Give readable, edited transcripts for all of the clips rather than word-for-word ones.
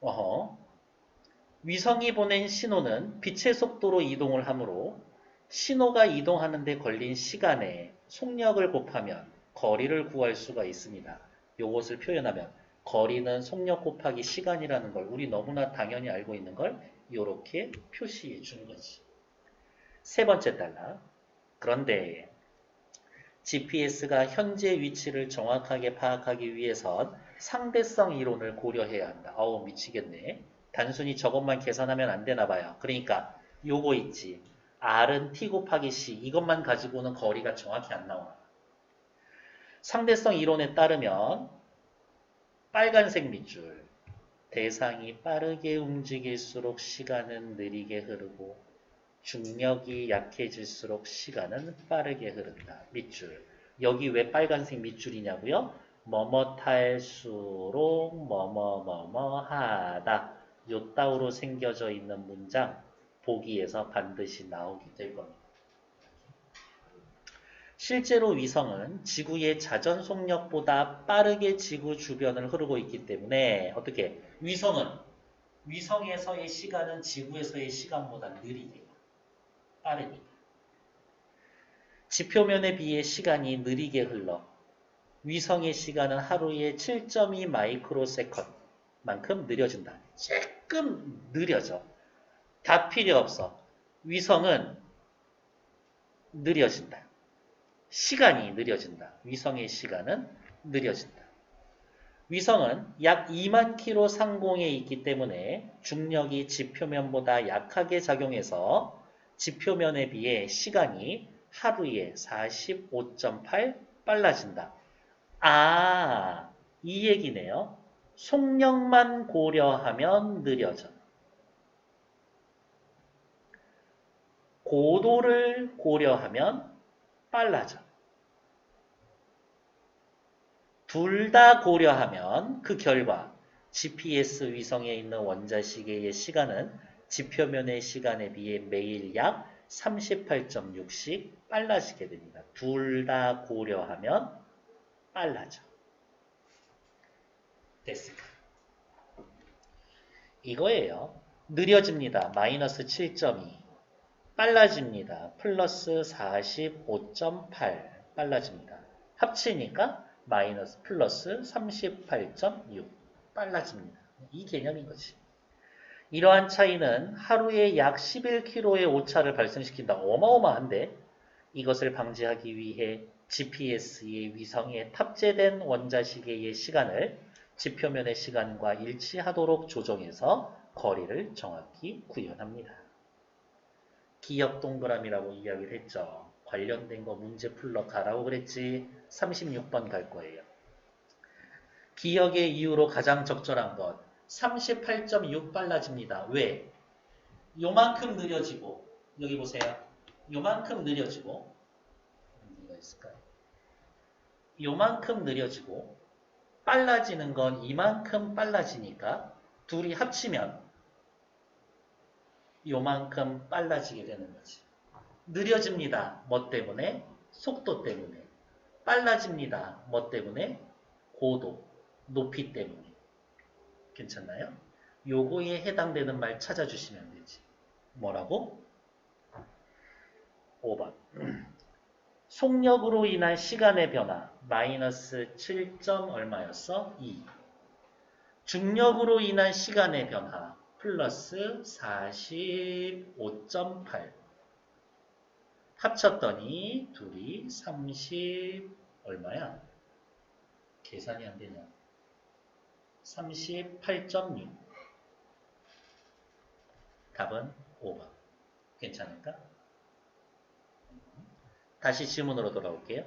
어허. 위성이 보낸 신호는 빛의 속도로 이동을 하므로 신호가 이동하는 데 걸린 시간에 속력을 곱하면 거리를 구할 수가 있습니다. 이것을 표현하면 거리는 속력 곱하기 시간이라는 걸 우리 너무나 당연히 알고 있는 걸 이렇게 표시해 주는 거지. 세 번째 단락. 그런데 GPS가 현재 위치를 정확하게 파악하기 위해선 상대성 이론을 고려해야 한다. 어우 미치겠네. 단순히 저것만 계산하면 안 되나 봐요. 그러니까 요거 있지. R은 T 곱하기 C 이것만 가지고는 거리가 정확히 안 나와. 상대성 이론에 따르면 빨간색 밑줄 대상이 빠르게 움직일수록 시간은 느리게 흐르고 중력이 약해질수록 시간은 빠르게 흐른다. 밑줄. 여기 왜 빨간색 밑줄이냐고요? 뭐뭐 탈수록 뭐뭐 하다. 요따구로 생겨져 있는 문장 보기에서 반드시 나오게 될 겁니다. 실제로 위성은 지구의 자전 속력보다 빠르게 지구 주변을 흐르고 있기 때문에 어떻게 위성에서의 시간은 지구에서의 시간보다 느리게 빠르니까. 지표면에 비해 시간이 느리게 흘러 위성의 시간은 하루에 7.2 마이크로세컨만큼 느려진다. 조금 느려져. 다 필요 없어. 위성은 느려진다. 시간이 느려진다. 위성의 시간은 느려진다. 위성은 약 2만 킬로 상공에 있기 때문에 중력이 지표면보다 약하게 작용해서 지표면에 비해 시간이 하루에 45.8 빨라진다. 아, 이 얘기네요. 속력만 고려하면 느려져. 고도를 고려하면 빨라져. 둘 다 고려하면 그 결과 GPS 위성에 있는 원자시계의 시간은 지표면의 시간에 비해 매일 약 38.6씩 빨라지게 됩니다. 둘 다 고려하면 빨라져. 됐을까? 이거예요. 느려집니다. 마이너스 7.2. 빨라집니다. 플러스 45.8. 빨라집니다. 합치니까 마이너스 플러스 38.6 빨라집니다. 이 개념인 거지. 이러한 차이는 하루에 약 11km의 오차를 발생시킨다. 어마어마한데 이것을 방지하기 위해 GPS의 위성에 탑재된 원자시계의 시간을 지표면의 시간과 일치하도록 조정해서 거리를 정확히 구현합니다. 기억 동그라미라고 이야기를 했죠. 관련된 거 문제 풀러 가라고 그랬지. 36번 갈 거예요. 기억의 이유로 가장 적절한 것. 38.6 빨라집니다. 왜? 요만큼 느려지고 여기 보세요. 요만큼 느려지고 어디가 있을까요? 요만큼 느려지고 빨라지는 건 이만큼 빨라지니까 둘이 합치면 요만큼 빨라지게 되는 거지. 느려집니다. 뭐 때문에? 속도 때문에. 빨라집니다. 뭐 때문에? 고도, 높이 때문에. 괜찮나요? 요거에 해당되는 말 찾아주시면 되지. 뭐라고? 5번. 속력으로 인한 시간의 변화 마이너스 7. 얼마였어? 2. 중력으로 인한 시간의 변화 플러스 45.8. 합쳤더니 둘이 30 얼마야? 계산이 안 되냐? 38.6. 답은 5번. 괜찮을까? 다시 질문으로 돌아올게요.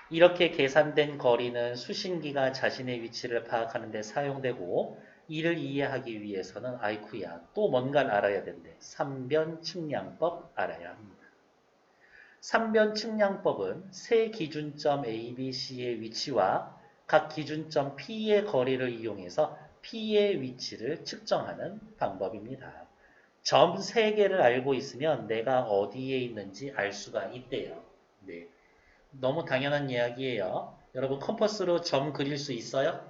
이렇게 계산된 거리는 수신기가 자신의 위치를 파악하는 데 사용되고 이를 이해하기 위해서는 아이쿠야 또 뭔가를 알아야 된대. 삼변 측량법 알아야 합니다. 삼변 측량법은 세 기준점 A, B, C의 위치와 각 기준점 P의 거리를 이용해서 P의 위치를 측정하는 방법입니다. 점 3개를 알고 있으면 내가 어디에 있는지 알 수가 있대요. 네. 너무 당연한 이야기예요. 여러분 컴퍼스로 점 그릴 수 있어요?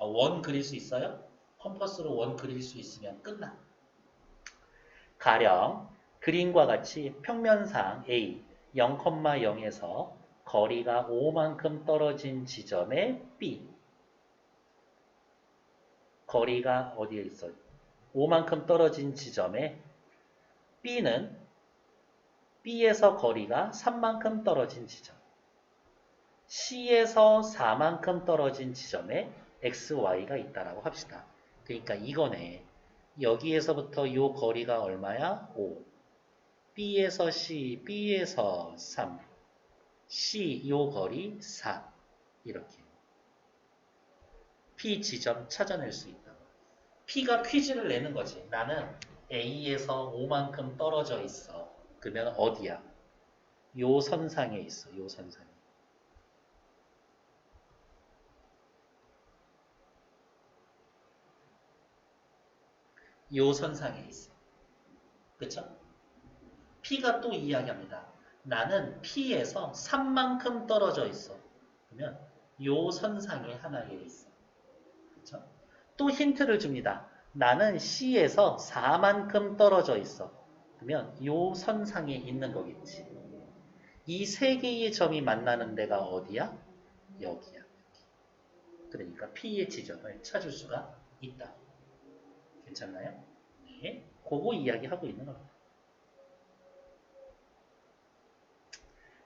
원 그릴 수 있어요? 컴퍼스로 원 그릴 수 있으면 끝나. 가령 그림과 같이 평면상 A 0,0에서 거리가 5만큼 떨어진 지점에 B. 거리가 어디에 있어요? 5만큼 떨어진 지점에 B는 B에서 거리가 3만큼 떨어진 지점. C에서 4만큼 떨어진 지점에 X, Y가 있다라고 합시다. 그러니까 이거네. 여기에서부터 이 거리가 얼마야? 5. B에서 C, B에서 3. C 이 거리 4. 이렇게. P 지점 찾아낼 수 있다. P가 퀴즈를 내는 거지. 나는 A에서 5만큼 떨어져 있어. 그러면 어디야? 요 선상에 있어. 요 선상에. 요 선상에 있어. 그쵸? P가 또 이야기합니다. 나는 P에서 3만큼 떨어져 있어. 그러면 요 선상에 하나에 있어. 그쵸? 또 힌트를 줍니다. 나는 C에서 4만큼 떨어져 있어. 그러면 요 선상에 있는 거겠지. 이 세 개의 점이 만나는 데가 어디야? 여기야. 그러니까 P의 지점을 찾을 수가 있다. 괜찮나요? 네. 그거 이야기하고 있는 겁니다.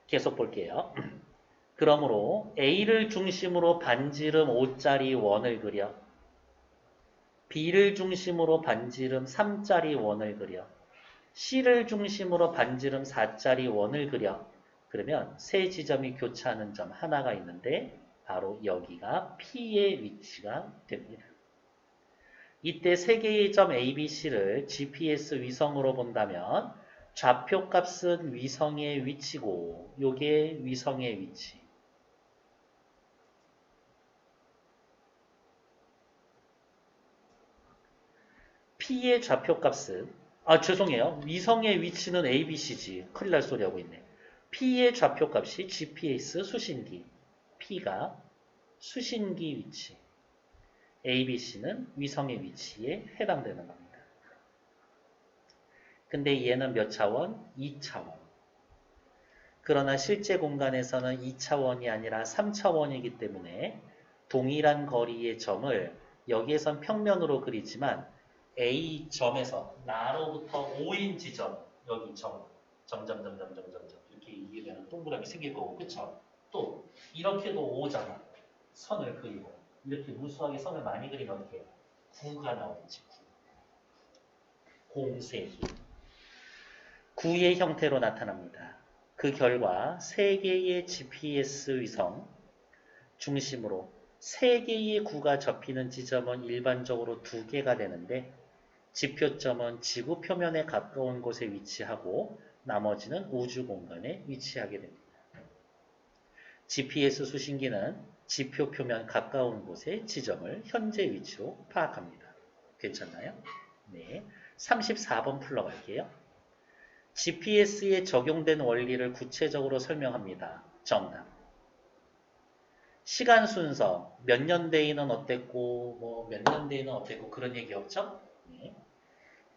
계속 볼게요. 그러므로 A를 중심으로 반지름 5짜리 원을 그려. B를 중심으로 반지름 3짜리 원을 그려. C를 중심으로 반지름 4짜리 원을 그려. 그러면 세 지점이 교차하는 점 하나가 있는데 바로 여기가 P의 위치가 됩니다. 이때 세 개의 점 A, B, C를 GPS 위성으로 본다면 좌표값은 위성의 위치고 요게 위성의 위치. P의 좌표값은 죄송해요. 위성의 위치는 A, B, C지. 큰일 날 소리 하고 있네. P의 좌표값이 GPS 수신기. P가 수신기 위치. A, B, C는 위성의 위치에 해당되는 겁니다. 근데 얘는 몇 차원? 2차원. 그러나 실제 공간에서는 2차원이 아니라 3차원이기 때문에 동일한 거리의 점을 여기에선 평면으로 그리지만 A점에서 나로부터 5인 지점, 여기 점점점점점점 이렇게 이기면 동그라미 생길 거고, 그쵸? 또 이렇게도 5잖아. 선을 그리고 이렇게 무수하게 선을 많이 그리면 어떻게 해요? 9가 나오겠지. 9. 공세기. 9의 형태로 나타납니다. 그 결과 3개의 GPS 위성 중심으로 3개의 9가 접히는 지점은 일반적으로 2개가 되는데 지표점은 지구 표면에 가까운 곳에 위치하고 나머지는 우주 공간에 위치하게 됩니다. GPS 수신기는 지표 표면 가까운 곳의 지점을 현재 위치로 파악합니다. 괜찮나요? 네. 34번 풀러갈게요. GPS에 적용된 원리를 구체적으로 설명합니다. 정답. 시간 순서, 몇 년대에는 어땠고, 몇 년대에는 어땠고, 그런 얘기 없죠? 네.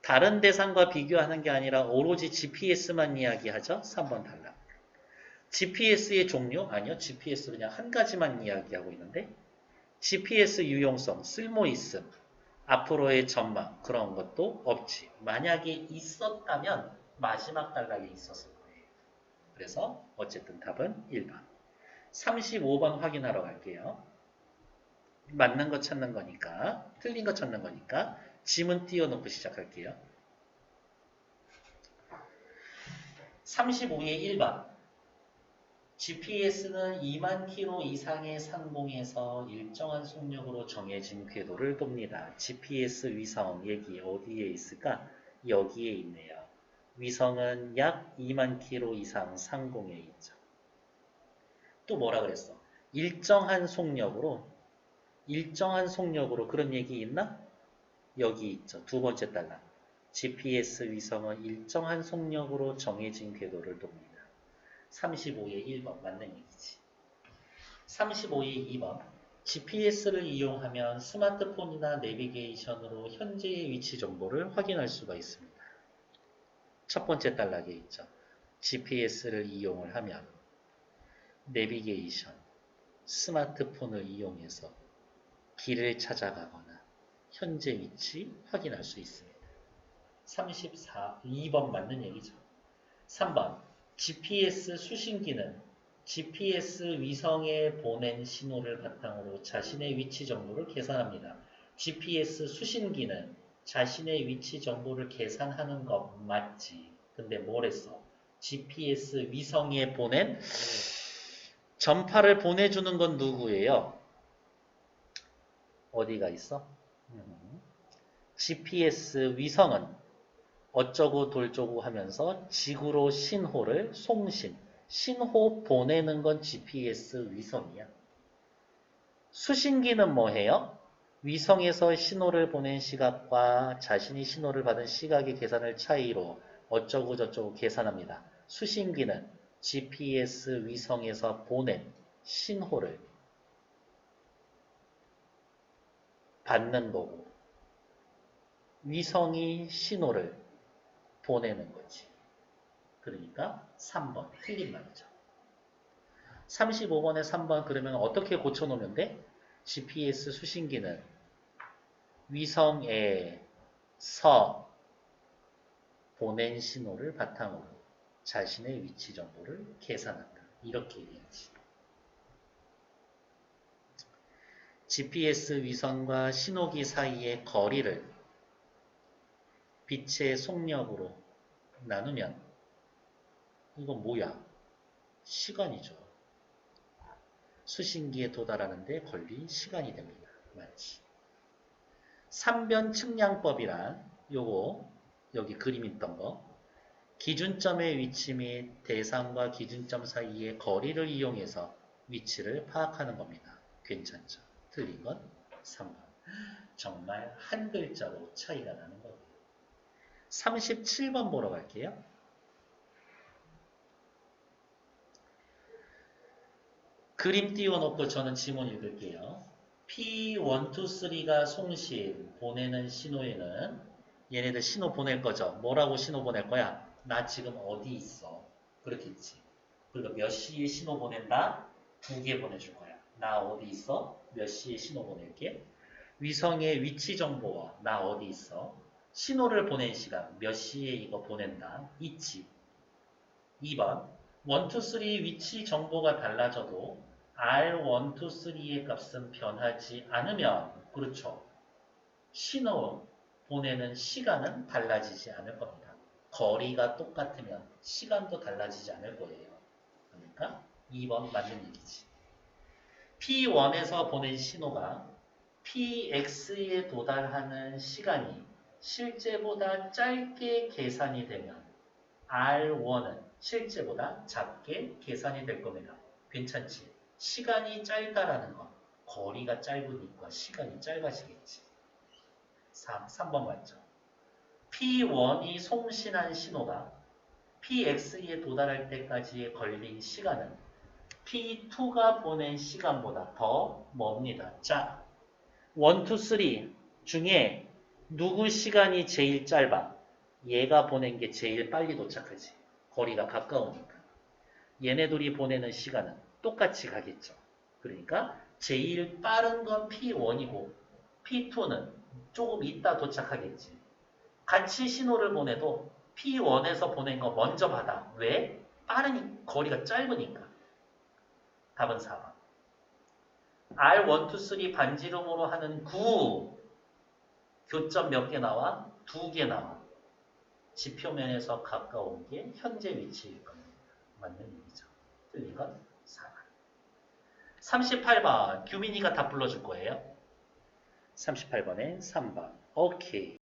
다른 대상과 비교하는 게 아니라 오로지 GPS만 이야기하죠? 3번 탈락. GPS의 종류? 아니요. GPS 그냥 한 가지만 이야기하고 있는데 GPS 유용성, 쓸모있음, 앞으로의 전망 그런 것도 없지. 만약에 있었다면 마지막 단락에 있었을 거예요. 그래서 어쨌든 답은 1번. 35번 확인하러 갈게요. 맞는 거 찾는 거니까, 틀린 거 찾는 거니까 지문 띄워놓고 시작할게요. 35의 1번. GPS는 2만 km 이상의 상공에서 일정한 속력으로 정해진 궤도를 돕니다. GPS 위성 얘기 어디에 있을까? 여기에 있네요. 위성은 약 2만 km 이상 상공에 있죠. 또 뭐라 그랬어? 일정한 속력으로 그런 얘기 있나? 여기 있죠. 두 번째 단락. GPS 위성은 일정한 속력으로 정해진 궤도를 돕니다. 35의 1번 맞는 얘기지. 35의 2번. GPS를 이용하면 스마트폰이나 내비게이션으로 현재의 위치 정보를 확인할 수가 있습니다. 첫 번째 단락에 있죠. GPS를 이용을 하면 내비게이션, 스마트폰을 이용해서 길을 찾아가거나 현재 위치 확인할 수 있습니다. 2번 맞는 얘기죠. 3번 GPS 수신기는 GPS 위성에 보낸 신호를 바탕으로 자신의 위치 정보를 계산합니다. GPS 수신기는 자신의 위치 정보를 계산하는 것 맞지. 근데 뭘 했어? GPS 위성에 보낸 전파를 보내주는 건 누구예요? 어디가 있어? GPS 위성은 어쩌고 돌쩌고 하면서 지구로 신호를 송신, 신호 보내는 건 GPS 위성이야. 수신기는 뭐 해요? 위성에서 신호를 보낸 시각과 자신이 신호를 받은 시각의 계산을 차이로 어쩌고 저쩌고 계산합니다. 수신기는 GPS 위성에서 보낸 신호를 받는 거고 위성이 신호를 보내는 거지. 그러니까 3번 틀린 말이죠. 35번에 3번 그러면 어떻게 고쳐놓으면 돼? GPS 수신기는 위성에서 보낸 신호를 바탕으로 자신의 위치 정보를 계산한다. 이렇게 얘기하지. GPS 위성과 신호기 사이의 거리를 빛의 속력으로 나누면 이건 뭐야? 시간이죠. 수신기에 도달하는 데 걸린 시간이 됩니다. 맞지? 3변 측량법이란 요거 여기 그림 있던 거 기준점의 위치 및 대상과 기준점 사이의 거리를 이용해서 위치를 파악하는 겁니다. 괜찮죠? 틀린 건 3번. 정말 한 글자로 차이가 나는 거예요. 37번 보러 갈게요. 그림 띄워놓고 저는 지문 읽을게요. P123가 송신 보내는 신호에는 얘네들 신호 보낼 거죠. 뭐라고 신호 보낼 거야? 나 지금 어디 있어? 그렇겠지. 그러니까 몇 시에 신호 보낸다? 2개 보내줄 거야. 나 어디 있어? 몇 시에 신호 보낼게? 위성의 위치 정보와 나 어디 있어? 신호를 보낸 시간 몇 시에 이거 보낸다? 있지. 2번 1, 2, 3 위치 정보가 달라져도 R1, 2, 3의 값은 변하지 않으면 그렇죠. 신호 보내는 시간은 달라지지 않을 겁니다. 거리가 똑같으면 시간도 달라지지 않을 거예요. 그러니까 2번 맞는 얘기지. P1에서 보낸 신호가 PX에 도달하는 시간이 실제보다 짧게 계산이 되면 R1은 실제보다 작게 계산이 될 겁니다. 괜찮지? 시간이 짧다라는 건 거리가 짧으니까 시간이 짧아지겠지. 3번 맞죠? P1이 송신한 신호가 PX에 도달할 때까지의 걸린 시간은 P2가 보낸 시간보다 더 멉니다. 자, 1, 2, 3 중에 누구 시간이 제일 짧아? 얘가 보낸 게 제일 빨리 도착하지. 거리가 가까우니까. 얘네들이 보내는 시간은 똑같이 가겠죠. 그러니까 제일 빠른 건 P1이고 P2는 조금 있다 도착하겠지. 같이 신호를 보내도 P1에서 보낸 거 먼저 받아. 왜? 빠르니 거리가 짧으니까. 답은 4번. R1, 2, 3 반지름으로 하는 9 교점 몇 개 나와? 2개 나와. 지표면에서 가까운 게 현재 위치일 겁니다. 맞는 얘기죠. 틀린 건 4번. 38번 규민이가 답 불러줄 거예요. 38번에 3번. 오케이.